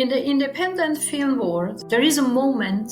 In the independent film world, there is a moment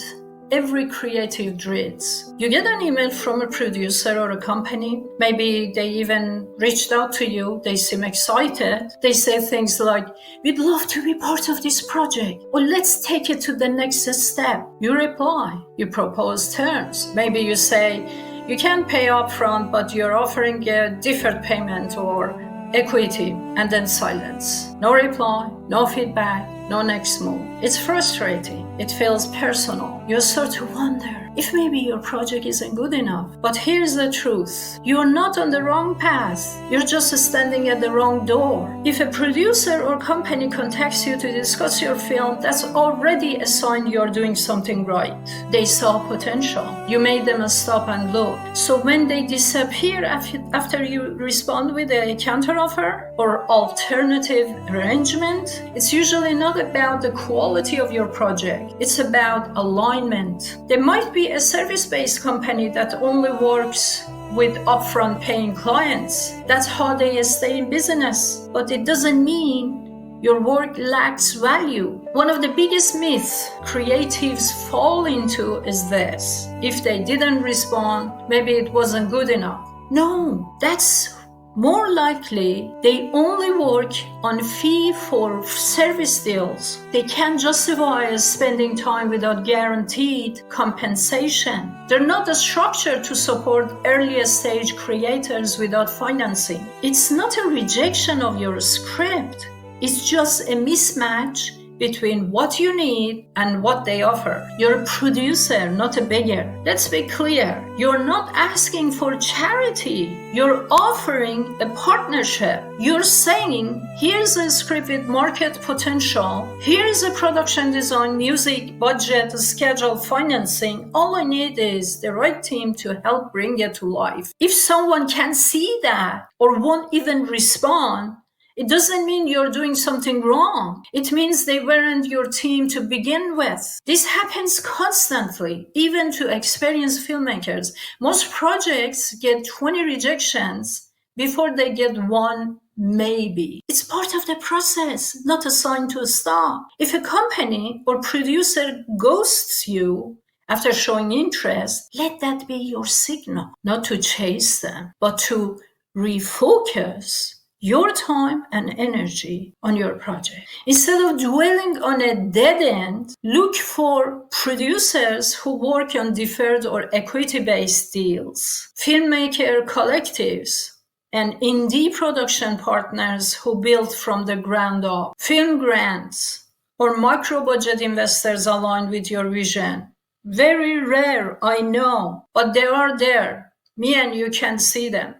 every creative dreads. You get an email from a producer or a company. Maybe they even reached out to you. They seem excited. They say things like, we'd love to be part of this project. Or let's take it to the next step. You reply. You propose terms. Maybe you say, you can't pay upfront, but you're offering a deferred payment or equity, and then silence. No reply, no feedback, no next move. It's frustrating. It feels personal. You start to wonder if maybe your project isn't good enough. But here's the truth. You're not on the wrong path. You're just standing at the wrong door. If a producer or company contacts you to discuss your film, that's already a sign you're doing something right. They saw potential. You made them stop and look. So when they disappear after you respond with a counteroffer or alternative arrangement, it's usually not about the quality of your project. It's about alignment. There might be a service-based company that only works with upfront paying clients. That's how they stay in business. But it doesn't mean your work lacks value. One of the biggest myths creatives fall into is this: if they didn't respond, maybe it wasn't good enough. No, that's more likely they only work on fee-for-service deals. They can't justify spending time without guaranteed compensation. They're not structured to support early-stage creators without financing. It's not a rejection of your script. It's just a mismatch between what you need and what they offer. You're a producer, not a beggar. Let's be clear. You're not asking for charity. You're offering a partnership. You're saying, here's a script with market potential. Here's a production design, music, budget, schedule, financing. All I need is the right team to help bring it to life. If someone can see that or won't even respond, it doesn't mean you're doing something wrong. It means they weren't your team to begin with. This happens constantly, even to experienced filmmakers. Most projects get 20 rejections before they get one maybe. It's part of the process, not a sign to stop. If a company or producer ghosts you after showing interest, let that be your signal, not to chase them, but to refocus your time and energy on your project. Instead of dwelling on a dead end, look for producers who work on deferred or equity-based deals, filmmaker collectives, and indie production partners who build from the ground up, film grants, or micro-budget investors aligned with your vision. Very rare, I know, but they are there. Me and you can see them.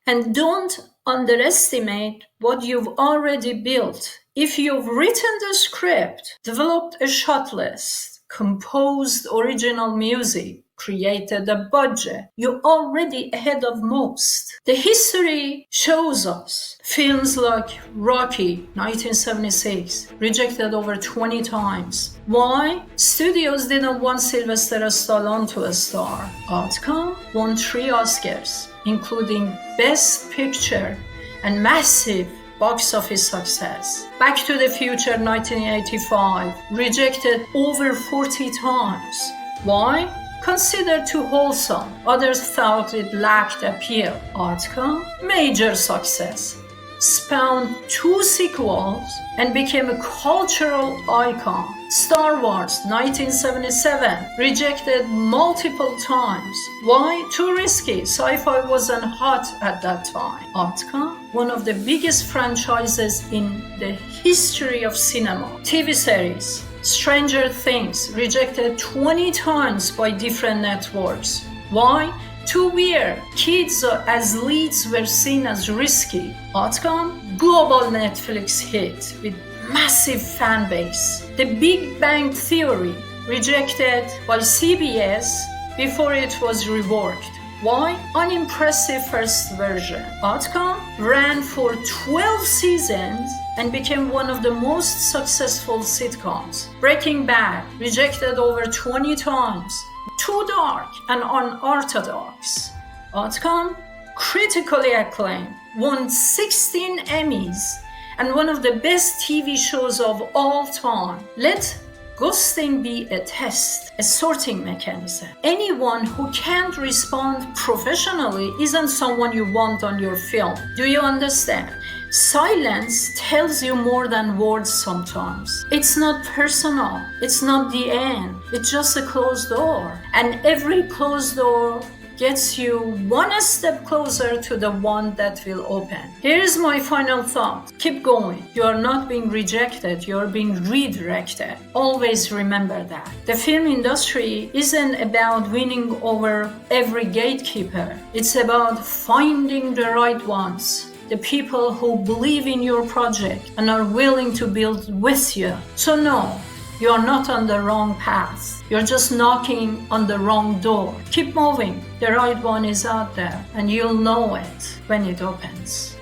And don't underestimate what you've already built. If you've written the script, developed a shot list, composed original music, created a budget, you're already ahead of most. The history shows us films like Rocky, 1976, rejected over 20 times. Why? Studios didn't want Sylvester Stallone to star. Outcome? Won 3 Oscars, including Best Picture and massive box office success. Back to the Future, 1985, rejected over 40 times. Why? Considered too wholesome. Others thought it lacked appeal. Outcome? Major success. Spawned 2 sequels and became a cultural icon. Star Wars, 1977, rejected multiple times. Why? Too risky. Sci-fi wasn't hot at that time. Outcome? One of the biggest franchises in the history of cinema. TV series, Stranger Things, rejected 20 times by different networks. Why? Too weird. Kids as leads were seen as risky. Outcome? Global Netflix hit with massive fan base. The Big Bang Theory, rejected by CBS before it was reworked. Why? Unimpressive first version. Outcome? Ran for 12 seasons and became one of the most successful sitcoms. Breaking Bad, rejected over 20 times. Too dark and unorthodox. Outcome? Critically acclaimed. Won 16 Emmys and one of the best TV shows of all time. Let ghosting be a test, a sorting mechanism. Anyone who can't respond professionally isn't someone you want on your film. Do you understand? Silence tells you more than words sometimes. It's not personal. It's not the end. It's just a closed door. And every closed door gets you one step closer to the one that will open. Here's my final thought. Keep going. You are not being rejected. You are being redirected. Always remember that. The film industry isn't about winning over every gatekeeper. It's about finding the right ones. The people who believe in your project and are willing to build with you. So no, you are not on the wrong path. You're just knocking on the wrong door. Keep moving. The right one is out there, and you'll know it when it opens.